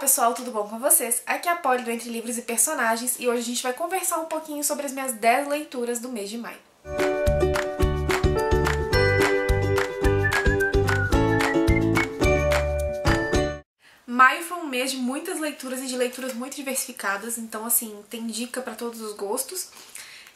pessoal, tudo bom com vocês? Aqui é a Polly do Entre Livros e Personagens e hoje a gente vai conversar um pouquinho sobre as minhas 10 leituras do mês de maio. Maio foi um mês de muitas leituras e de leituras muito diversificadas, então assim, tem dica para todos os gostos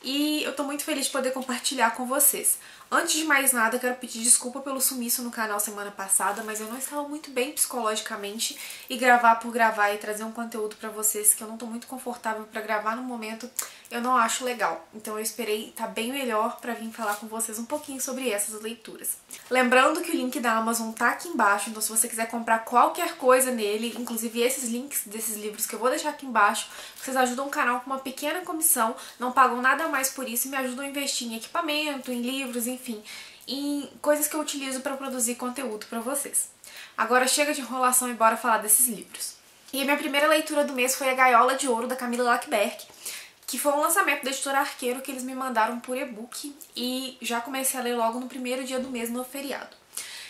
e eu tô muito feliz de poder compartilhar com vocês. Antes de mais nada, eu quero pedir desculpa pelo sumiço no canal semana passada, mas eu não estava muito bem psicologicamente e gravar por gravar e trazer um conteúdo pra vocês que eu não tô muito confortável pra gravar no momento, eu não acho legal. Então eu esperei estar bem melhor pra vir falar com vocês um pouquinho sobre essas leituras. Lembrando que o link da Amazon tá aqui embaixo, então se você quiser comprar qualquer coisa nele, inclusive esses links desses livros que eu vou deixar aqui embaixo, vocês ajudam o canal com uma pequena comissão, não pagam nada mais por isso e me ajudam a investir em equipamento, em livros, enfim, em coisas que eu utilizo para produzir conteúdo para vocês. Agora chega de enrolação e bora falar desses livros. E a minha primeira leitura do mês foi A Gaiola de Ouro, da Camila Lackberg, que foi um lançamento da editora Arqueiro que eles me mandaram por e-book e já comecei a ler logo no primeiro dia do mês, no feriado.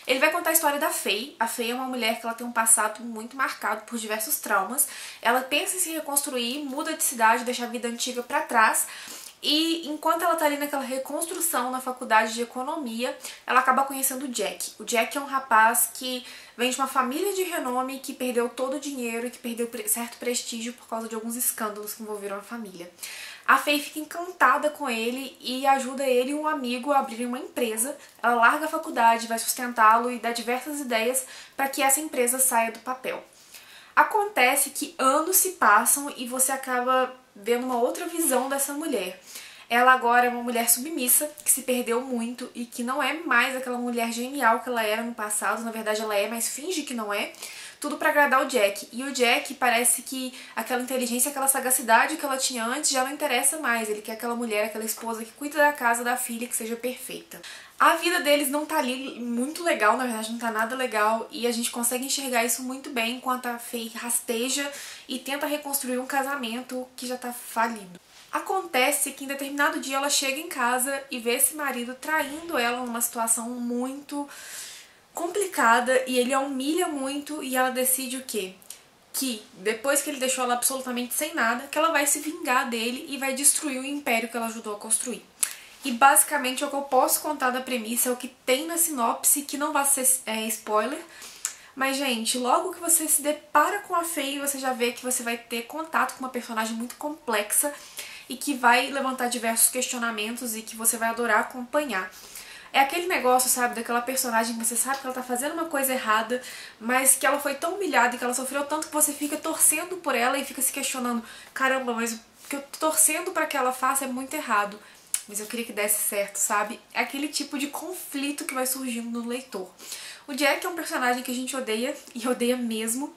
Ele vai contar a história da Faye. A Faye é uma mulher que ela tem um passado muito marcado por diversos traumas. Ela pensa em se reconstruir, muda de cidade, deixa a vida antiga pra trás. E enquanto ela tá ali naquela reconstrução na faculdade de economia, ela acaba conhecendo o Jack. O Jack é um rapaz que vem de uma família de renome, que perdeu todo o dinheiro e que perdeu certo prestígio por causa de alguns escândalos que envolveram a família. A Faye fica encantada com ele e ajuda ele e um amigo a abrirem uma empresa. Ela larga a faculdade, vai sustentá-lo e dá diversas ideias para que essa empresa saia do papel. Acontece que anos se passam e você acaba vendo uma outra visão dessa mulher. Ela agora é uma mulher submissa, que se perdeu muito e que não é mais aquela mulher genial que ela era no passado. Na verdade ela é, mas finge que não é. Tudo pra agradar o Jack. E o Jack parece que aquela inteligência, aquela sagacidade que ela tinha antes já não interessa mais. Ele quer aquela mulher, aquela esposa que cuida da casa, da filha, que seja perfeita. A vida deles não tá ali muito legal, na verdade não tá nada legal, e a gente consegue enxergar isso muito bem enquanto a Faye rasteja e tenta reconstruir um casamento que já tá falido. Acontece que em determinado dia ela chega em casa e vê esse marido traindo ela numa situação muito complicada e ele a humilha muito e ela decide o quê? Que depois que ele deixou ela absolutamente sem nada, que ela vai se vingar dele e vai destruir o império que ela ajudou a construir. E basicamente é o que eu posso contar da premissa, é o que tem na sinopse, que não vai ser spoiler. Mas, gente, logo que você se depara com a Faye, você já vê que você vai ter contato com uma personagem muito complexa e que vai levantar diversos questionamentos e que você vai adorar acompanhar. É aquele negócio, sabe, daquela personagem que você sabe que ela tá fazendo uma coisa errada, mas que ela foi tão humilhada e que ela sofreu tanto que você fica torcendo por ela e fica se questionando, caramba, mas o que eu tô torcendo pra que ela faça é muito errado. Mas eu queria que desse certo, sabe? É aquele tipo de conflito que vai surgindo no leitor. O Jack é um personagem que a gente odeia, e odeia mesmo.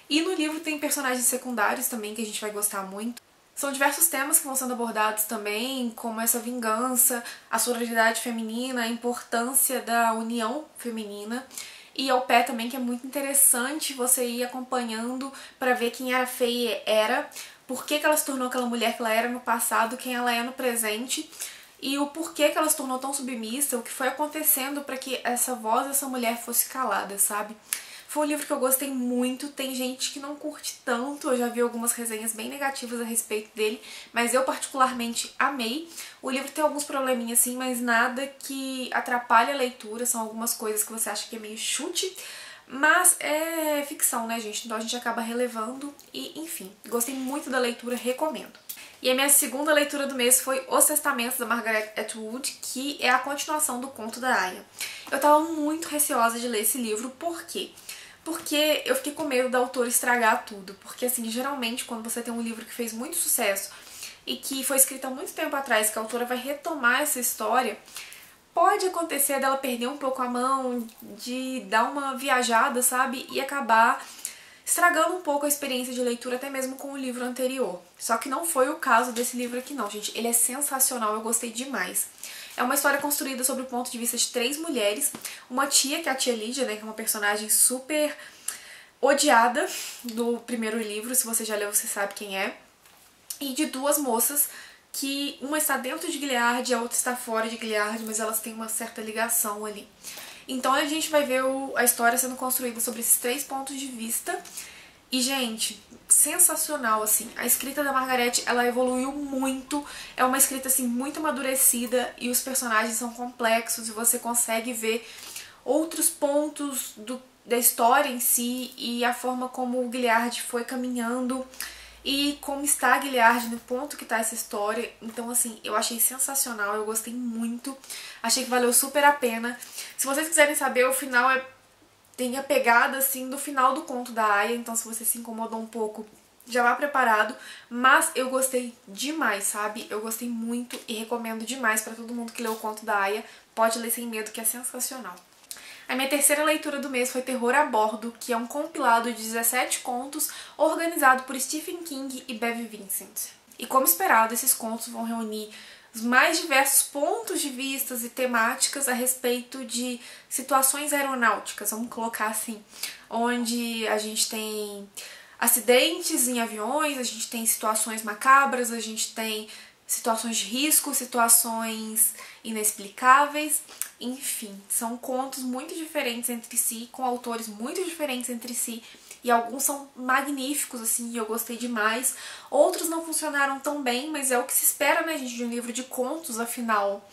E no livro tem personagens secundários também que a gente vai gostar muito. São diversos temas que vão sendo abordados também, como essa vingança, a sororidade feminina, a importância da união feminina. E ao pé também, que é muito interessante você ir acompanhando para ver quem a Faye era, por que ela se tornou aquela mulher que ela era no passado, quem ela é no presente, e o porquê que ela se tornou tão submissa, o que foi acontecendo para que essa voz dessa mulher fosse calada, sabe? Foi um livro que eu gostei muito, tem gente que não curte tanto, eu já vi algumas resenhas bem negativas a respeito dele, mas eu particularmente amei. O livro tem alguns probleminhas assim, mas nada que atrapalhe a leitura, são algumas coisas que você acha que é meio chute, mas é ficção, né, gente? Então a gente acaba relevando e, enfim, gostei muito da leitura, recomendo. E a minha segunda leitura do mês foi Os Testamentos, da Margaret Atwood, que é a continuação do Conto da Aia. Eu tava muito receosa de ler esse livro, por quê? Porque eu fiquei com medo da autora estragar tudo. Porque, assim, geralmente quando você tem um livro que fez muito sucesso e que foi escrito há muito tempo atrás, que a autora vai retomar essa história, pode acontecer dela perder um pouco a mão, de dar uma viajada, sabe? E acabar estragando um pouco a experiência de leitura, até mesmo com o livro anterior. Só que não foi o caso desse livro aqui não, gente. Ele é sensacional, eu gostei demais. É uma história construída sobre o ponto de vista de 3 mulheres. Uma tia, que é a tia Lídia, né, que é uma personagem super odiada do primeiro livro, se você já leu, você sabe quem é. E de 2 moças, que uma está dentro de Gilead e a outra está fora de Gilead, mas elas têm uma certa ligação ali. Então a gente vai ver a história sendo construída sobre esses 3 pontos de vista E, gente, sensacional, assim. A escrita da Margaret, ela evoluiu muito. É uma escrita, assim, muito amadurecida e os personagens são complexos e você consegue ver outros pontos da história em si e a forma como o Gilliard foi caminhando e como está a Gilliard no ponto que está essa história. Então, assim, eu achei sensacional, eu gostei muito. Achei que valeu super a pena. Se vocês quiserem saber, o final tem a pegada, assim, do final do conto da Aya, então se você se incomodou um pouco, já vá preparado, mas eu gostei demais, sabe? Eu gostei muito e recomendo demais pra todo mundo que leu o conto da Aya. Pode ler sem medo, que é sensacional. A minha terceira leitura do mês foi Terror a Bordo, que é um compilado de 17 contos organizado por Stephen King e Bev Vincent. E como esperado, esses contos vão reunir os mais diversos pontos de vista e temáticas a respeito de situações aeronáuticas, vamos colocar assim, onde a gente tem acidentes em aviões, a gente tem situações macabras, a gente tem situações de risco, situações inexplicáveis, enfim, são contos muito diferentes entre si, com autores muito diferentes entre si, e alguns são magníficos, assim, e eu gostei demais. Outros não funcionaram tão bem, mas é o que se espera, né, gente, de um livro de contos, afinal.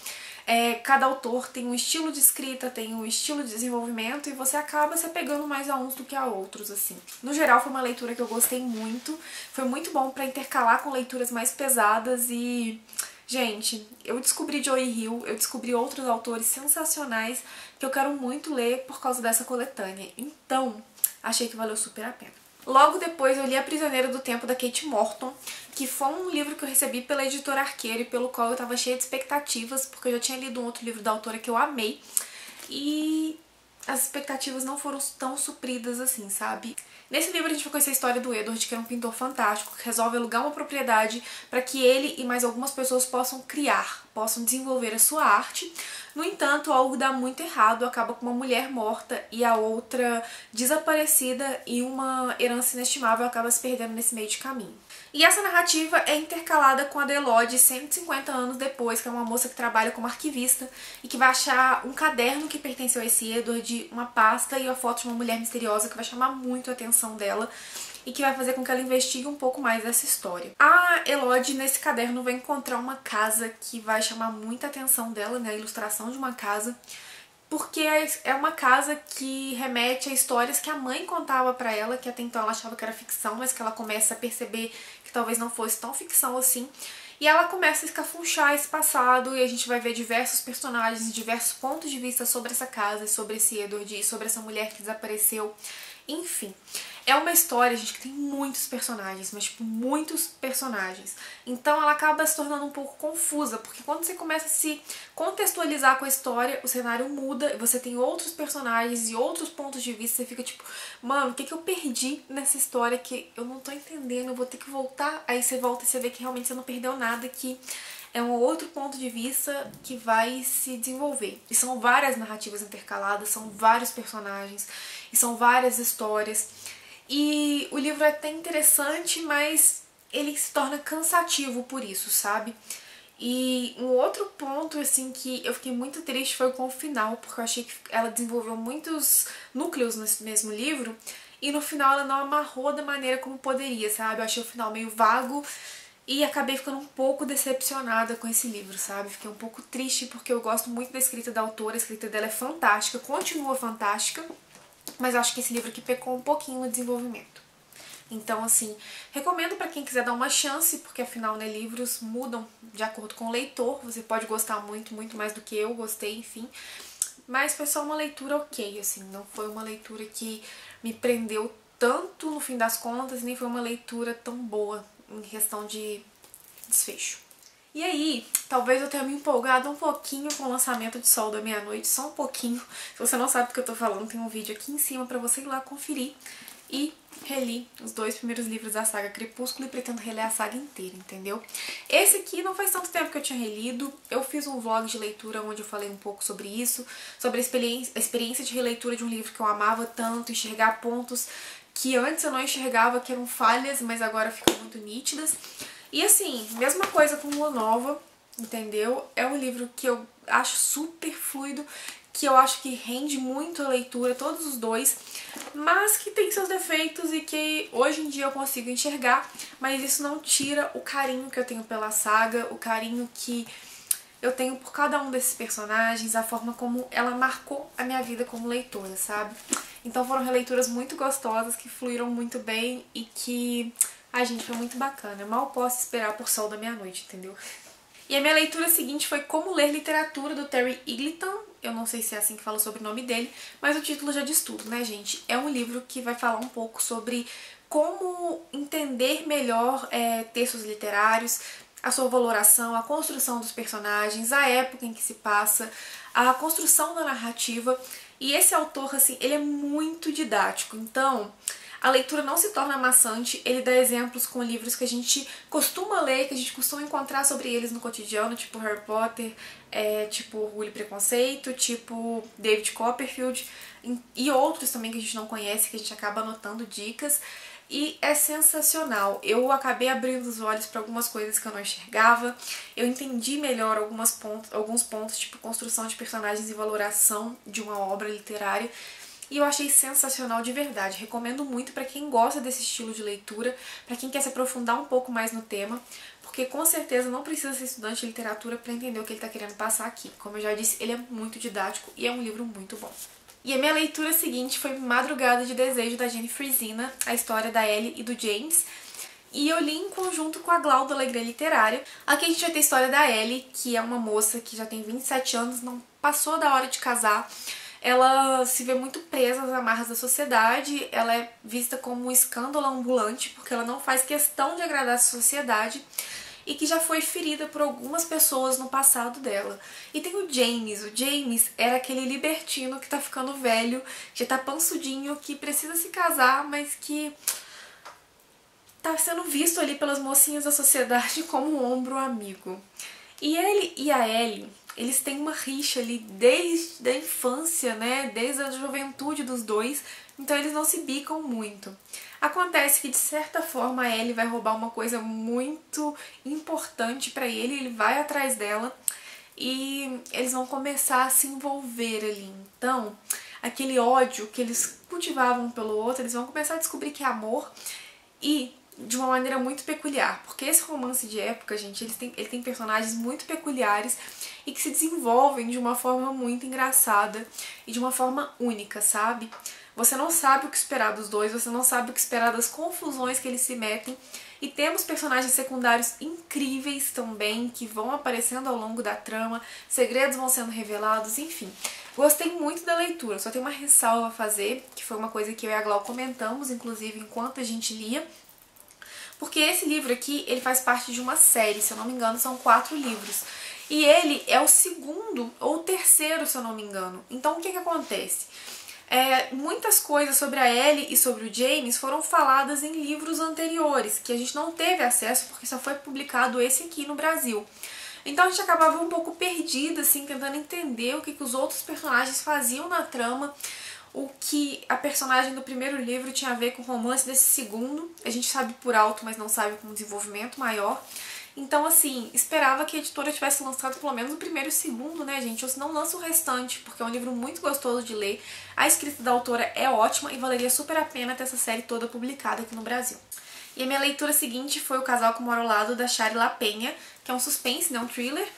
Cada autor tem um estilo de escrita, tem um estilo de desenvolvimento, e você acaba se apegando mais a uns do que a outros, assim. No geral, foi uma leitura que eu gostei muito, foi muito bom pra intercalar com leituras mais pesadas e... Gente, eu descobri Joy Hill, eu descobri outros autores sensacionais que eu quero muito ler por causa dessa coletânea. Então, achei que valeu super a pena. Logo depois eu li A Prisioneira do Tempo, da Kate Morton, que foi um livro que eu recebi pela editora Arqueiro e pelo qual eu estava cheia de expectativas, porque eu já tinha lido um outro livro da autora que eu amei. E as expectativas não foram tão supridas assim, sabe? Nesse livro a gente vai conhecer a história do Edward, que é um pintor fantástico, que resolve alugar uma propriedade para que ele e mais algumas pessoas possam criar, possam desenvolver a sua arte. No entanto, algo dá muito errado, acaba com uma mulher morta e a outra desaparecida e uma herança inestimável acaba se perdendo nesse meio de caminho. E essa narrativa é intercalada com a Delode 150 anos depois, que é uma moça que trabalha como arquivista e que vai achar um caderno que pertenceu a esse Edward, uma pasta e a foto de uma mulher misteriosa que vai chamar muito a atenção dela e que vai fazer com que ela investigue um pouco mais essa história. A Elodie, nesse caderno, vai encontrar uma casa que vai chamar muita atenção dela, né, a ilustração de uma casa, porque é uma casa que remete a histórias que a mãe contava pra ela, que até então ela achava que era ficção, mas que ela começa a perceber que talvez não fosse tão ficção assim. E ela começa a escafunchar esse passado e a gente vai ver diversos personagens, diversos pontos de vista sobre essa casa, sobre esse Edward e sobre essa mulher que desapareceu. Enfim, é uma história, gente, que tem muitos personagens, mas tipo, muitos personagens. Então ela acaba se tornando um pouco confusa, porque quando você começa a se contextualizar com a história, o cenário muda, você tem outros personagens e outros pontos de vista, você fica tipo, mano, o que eu perdi nessa história que eu não tô entendendo, eu vou ter que voltar. Aí você volta e você vê que realmente você não perdeu nada, que é um outro ponto de vista que vai se desenvolver. E são várias narrativas intercaladas, são vários personagens, e são várias histórias. E o livro é até interessante, mas ele se torna cansativo por isso, sabe? E um outro ponto, assim, que eu fiquei muito triste foi com o final, porque eu achei que ela desenvolveu muitos núcleos nesse mesmo livro, e no final ela não amarrou da maneira como poderia, sabe? Eu achei o final meio vago, e acabei ficando um pouco decepcionada com esse livro, sabe? Fiquei um pouco triste porque eu gosto muito da escrita da autora, a escrita dela é fantástica, continua fantástica, mas acho que esse livro aqui pecou um pouquinho no desenvolvimento. Então, assim, recomendo pra quem quiser dar uma chance, porque afinal, né, livros mudam de acordo com o leitor, você pode gostar muito, muito mais do que eu gostei, enfim. Mas foi só uma leitura ok, assim, não foi uma leitura que me prendeu tanto no fim das contas, nem foi uma leitura tão boa em questão de desfecho. E aí, talvez eu tenha me empolgado um pouquinho com o lançamento de Sol da Meia-Noite, só um pouquinho. Se você não sabe do que eu tô falando, tem um vídeo aqui em cima pra você ir lá conferir. E reli os 2 primeiros livros da saga Crepúsculo e pretendo reler a saga inteira, entendeu? Esse aqui não faz tanto tempo que eu tinha relido, eu fiz um vlog de leitura onde eu falei um pouco sobre isso, sobre a experiência de releitura de um livro que eu amava tanto, enxergar pontos que antes eu não enxergava, que eram falhas, mas agora ficam muito nítidas. E assim, mesma coisa com Lua Nova, entendeu? É um livro que eu acho super fluido, que eu acho que rende muito a leitura, todos os dois, mas que tem seus defeitos e que hoje em dia eu consigo enxergar, mas isso não tira o carinho que eu tenho pela saga, o carinho que eu tenho por cada um desses personagens, a forma como ela marcou a minha vida como leitora, sabe? Então foram releituras muito gostosas, que fluíram muito bem e que, ai gente, foi muito bacana. Eu mal posso esperar por Sol da Meia-Noite, entendeu? E a minha leitura seguinte foi Como Ler Literatura, do Terry Eagleton. Eu não sei se é assim que fala o sobrenome dele, mas o título já diz tudo, né, gente? É um livro que vai falar um pouco sobre como entender melhor textos literários, a sua valoração, a construção dos personagens, a época em que se passa, a construção da narrativa. E esse autor, assim, ele é muito didático, então a leitura não se torna maçante, ele dá exemplos com livros que a gente costuma ler, que a gente costuma encontrar sobre eles no cotidiano, tipo Harry Potter, tipo Orgulho e Preconceito, tipo David Copperfield, e outros também que a gente não conhece, que a gente acaba anotando dicas. E é sensacional. Eu acabei abrindo os olhos para algumas coisas que eu não enxergava. Eu entendi melhor alguns pontos, tipo construção de personagens e valoração de uma obra literária. E eu achei sensacional de verdade. Recomendo muito para quem gosta desse estilo de leitura, para quem quer se aprofundar um pouco mais no tema, porque com certeza não precisa ser estudante de literatura para entender o que ele está querendo passar aqui. Como eu já disse, ele é muito didático e é um livro muito bom. E a minha leitura seguinte foi Madrugada de Desejo, da Jane Frisina, a história da Ellie e do James. E eu li em conjunto com a Glau do Alegria Literária. Aqui a gente vai ter a história da Ellie, que é uma moça que já tem 27 anos, não passou da hora de casar. Ela se vê muito presa às amarras da sociedade, ela é vista como um escândalo ambulante, porque ela não faz questão de agradar a sociedade, e que já foi ferida por algumas pessoas no passado dela. E tem o James era aquele libertino que tá ficando velho, já tá pansudinho, que precisa se casar, mas que tá sendo visto ali pelas mocinhas da sociedade como um ombro amigo. E ele e a Ellie, eles têm uma rixa ali desde a infância, né? Desde a juventude dos dois, então eles não se bicam muito. Acontece que, de certa forma, a Ellie vai roubar uma coisa muito importante pra ele vai atrás dela e eles vão começar a se envolver ali. Então, aquele ódio que eles cultivavam um pelo outro, eles vão começar a descobrir que é amor e de uma maneira muito peculiar, porque esse romance de época, gente, ele tem personagens muito peculiares e que se desenvolvem de uma forma muito engraçada e de uma forma única, sabe? Você não sabe o que esperar dos dois, você não sabe o que esperar das confusões que eles se metem. E temos personagens secundários incríveis também, que vão aparecendo ao longo da trama, segredos vão sendo revelados, enfim. Gostei muito da leitura, só tem uma ressalva a fazer, que foi uma coisa que eu e a Glau comentamos, inclusive, enquanto a gente lia. Porque esse livro aqui, ele faz parte de uma série, se eu não me engano, são 4 livros. E ele é o segundo ou terceiro, se eu não me engano. Então, o que acontece? Muitas coisas sobre a Ellie e sobre o James foram faladas em livros anteriores, que a gente não teve acesso porque só foi publicado esse aqui no Brasil. Então a gente acabava um pouco perdida, assim, tentando entender o que os outros personagens faziam na trama, o que a personagem do primeiro livro tinha a ver com o romance desse segundo. A gente sabe por alto, mas não sabe com um desenvolvimento maior. Então, assim, esperava que a editora tivesse lançado pelo menos o primeiro e o segundo, né, gente? Ou se não, lança o restante, porque é um livro muito gostoso de ler. A escrita da autora é ótima e valeria super a pena ter essa série toda publicada aqui no Brasil. E a minha leitura seguinte foi O Casal que Mora ao Lado, da Shari LaPenha, que é um suspense, né, um thriller,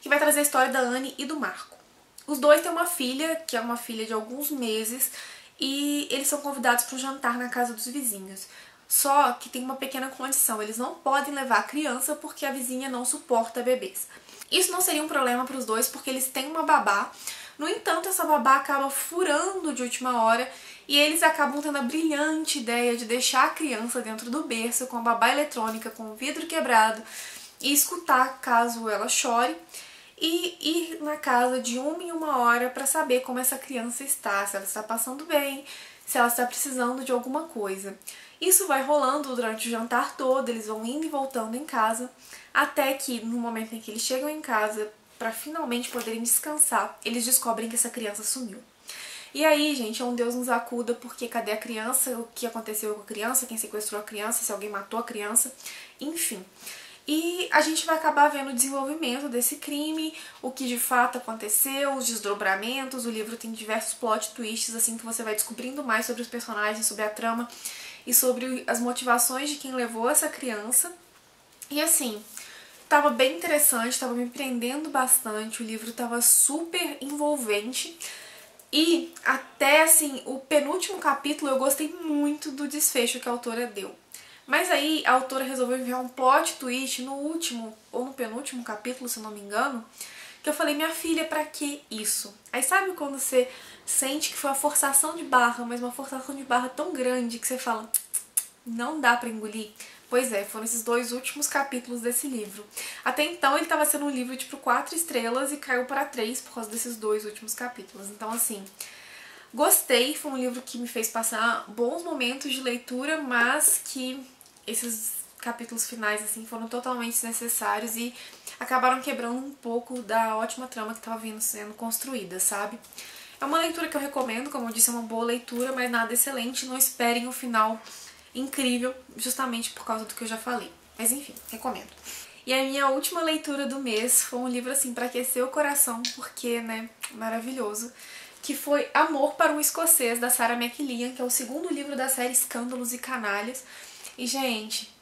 que vai trazer a história da Anne e do Marco. Os dois têm uma filha, que é uma filha de alguns meses, e eles são convidados para um jantar na casa dos vizinhos. Só que tem uma pequena condição, eles não podem levar a criança porque a vizinha não suporta bebês. Isso não seria um problema para os dois porque eles têm uma babá, no entanto essa babá acaba furando de última hora e eles acabam tendo a brilhante ideia de deixar a criança dentro do berço com a babá eletrônica, com o vidro quebrado e escutar caso ela chore e ir na casa de 1 em 1 hora para saber como essa criança está, se ela está passando bem, se ela está precisando de alguma coisa. Isso vai rolando durante o jantar todo, eles vão indo e voltando em casa, até que no momento em que eles chegam em casa para finalmente poderem descansar, eles descobrem que essa criança sumiu. E aí, gente, é um Deus nos acuda, porque cadê a criança, o que aconteceu com a criança, quem sequestrou a criança, se alguém matou a criança, enfim. E a gente vai acabar vendo o desenvolvimento desse crime, o que de fato aconteceu, os desdobramentos. O livro tem diversos plot twists, assim, que você vai descobrindo mais sobre os personagens, sobre a trama e sobre as motivações de quem levou essa criança. E assim, tava bem interessante, tava me prendendo bastante, o livro tava super envolvente. E até, assim, o penúltimo capítulo eu gostei muito do desfecho que a autora deu. Mas aí a autora resolveu enviar um plot twist no último, ou no penúltimo capítulo, se eu não me engano, que eu falei, minha filha, pra que isso? Aí sabe quando você sente que foi uma forçação de barra, mas uma forçação de barra tão grande que você fala, não dá pra engolir? Pois é, foram esses 2 últimos capítulos desse livro. Até então ele estava sendo um livro tipo 4 estrelas e caiu para 3 por causa desses 2 últimos capítulos. Então assim, gostei, foi um livro que me fez passar bons momentos de leitura, mas que esses capítulos finais assim foram totalmente desnecessários e acabaram quebrando um pouco da ótima trama que estava vindo sendo construída, sabe? É uma leitura que eu recomendo, como eu disse, é uma boa leitura, mas nada excelente, não esperem o final incrível, justamente por causa do que eu já falei. Mas enfim, recomendo. E a minha última leitura do mês foi um livro assim pra aquecer o coração, porque, né, maravilhoso, que foi Amor para um Escocês, da Sarah McLean, que é o 2º livro da série Escândalos e Canalhas. E, gente,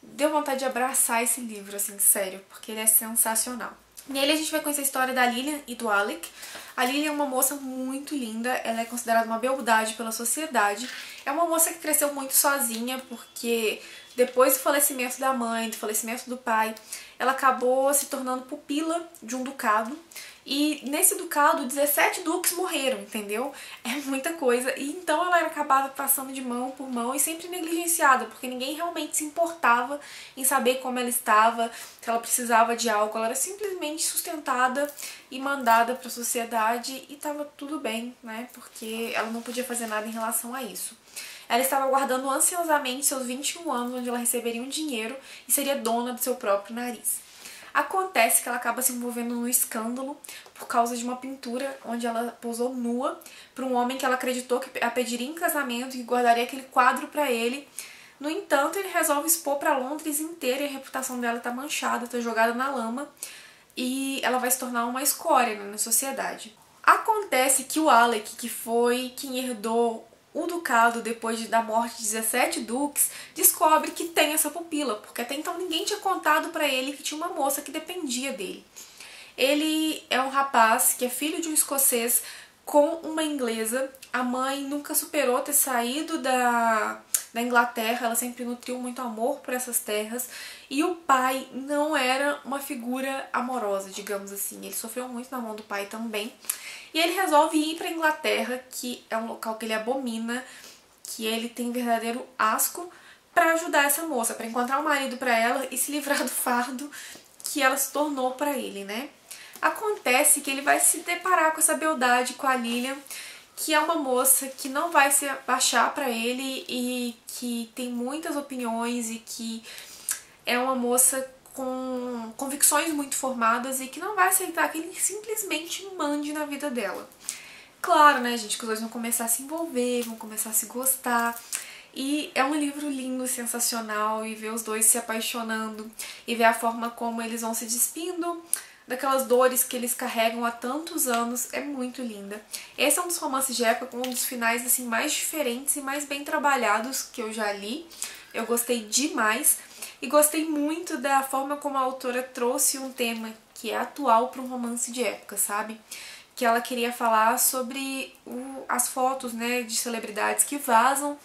deu vontade de abraçar esse livro, assim, sério, porque ele é sensacional. Nele a gente vai conhecer a história da Lilian e do Alec. A Lilian é uma moça muito linda, ela é considerada uma beldade pela sociedade. É uma moça que cresceu muito sozinha, porque depois do falecimento da mãe, do falecimento do pai, ela acabou se tornando pupila de um ducado. E nesse ducado, 17 duques morreram, entendeu? É muita coisa. E então ela era acabada passando de mão por mão e sempre negligenciada, porque ninguém realmente se importava em saber como ela estava, se ela precisava de algo. Ela era simplesmente sustentada e mandada para a sociedade e estava tudo bem, né? Porque ela não podia fazer nada em relação a isso. Ela estava aguardando ansiosamente seus 21 anos, onde ela receberia um dinheiro e seria dona do seu próprio nariz. Acontece que ela acaba se envolvendo num escândalo por causa de uma pintura onde ela posou nua para um homem que ela acreditou que a pediria em casamento e que guardaria aquele quadro para ele. No entanto, ele resolve expor para Londres inteira e a reputação dela está manchada, está jogada na lama e ela vai se tornar uma escória, né, na sociedade. Acontece que o Alec, que foi quem herdou o ducado depois da morte de 17 duques, descobre que tem essa pupila, porque até então ninguém tinha contado pra ele que tinha uma moça que dependia dele. Ele é um rapaz que é filho de um escocês com uma inglesa. A mãe nunca superou ter saído da Inglaterra, ela sempre nutriu muito amor por essas terras. E o pai não era uma figura amorosa, digamos assim. Ele sofreu muito na mão do pai também. E ele resolve ir para a Inglaterra, que é um local que ele abomina, que ele tem verdadeiro asco, para ajudar essa moça, para encontrar um marido para ela e se livrar do fardo que ela se tornou para ele, né? Acontece que ele vai se deparar com essa beldade, com a Lilian, que é uma moça que não vai se abaixar para ele e que tem muitas opiniões e que é uma moça com convicções muito formadas e que não vai aceitar que ele simplesmente mande na vida dela. Claro, né, gente, que os dois vão começar a se envolver, vão começar a se gostar. E é um livro lindo, sensacional, e ver os dois se apaixonando e ver a forma como eles vão se despindo daquelas dores que eles carregam há tantos anos é muito linda. Esse é um dos romances de época com um dos finais assim mais diferentes e mais bem trabalhados que eu já li. Eu gostei demais. E gostei muito da forma como a autora trouxe um tema que é atual para um romance de época, sabe? Que ela queria falar sobre as fotos, né, de celebridades que vazam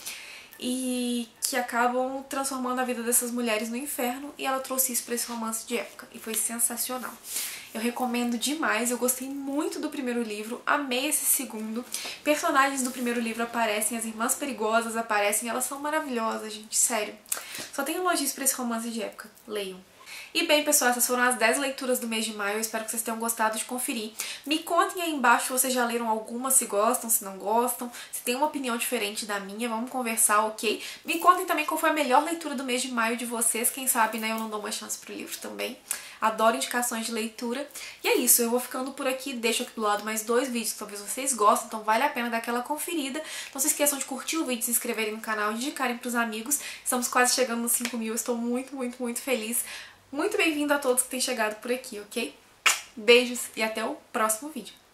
e que acabam transformando a vida dessas mulheres no inferno, e ela trouxe isso para esse romance de época e foi sensacional. Eu recomendo demais, eu gostei muito do primeiro livro, amei esse segundo. Personagens do primeiro livro aparecem, as irmãs perigosas aparecem, elas são maravilhosas, gente, sério. Só tenho elogios pra esse romance de época, leiam. E bem, pessoal, essas foram as 10 leituras do mês de maio, eu espero que vocês tenham gostado de conferir. Me contem aí embaixo se vocês já leram alguma, se gostam, se não gostam, se tem uma opinião diferente da minha, vamos conversar, ok? Me contem também qual foi a melhor leitura do mês de maio de vocês, quem sabe, né, eu não dou uma chance pro livro também. Adoro indicações de leitura. E é isso, eu vou ficando por aqui, deixo aqui do lado mais 2 vídeos que talvez vocês gostem, então vale a pena dar aquela conferida. Não se esqueçam de curtir o vídeo, se inscreverem no canal e indicarem pros amigos. Estamos quase chegando nos 5.000, estou muito, muito, muito feliz. Muito bem-vindo a todos que têm chegado por aqui, ok? Beijos e até o próximo vídeo.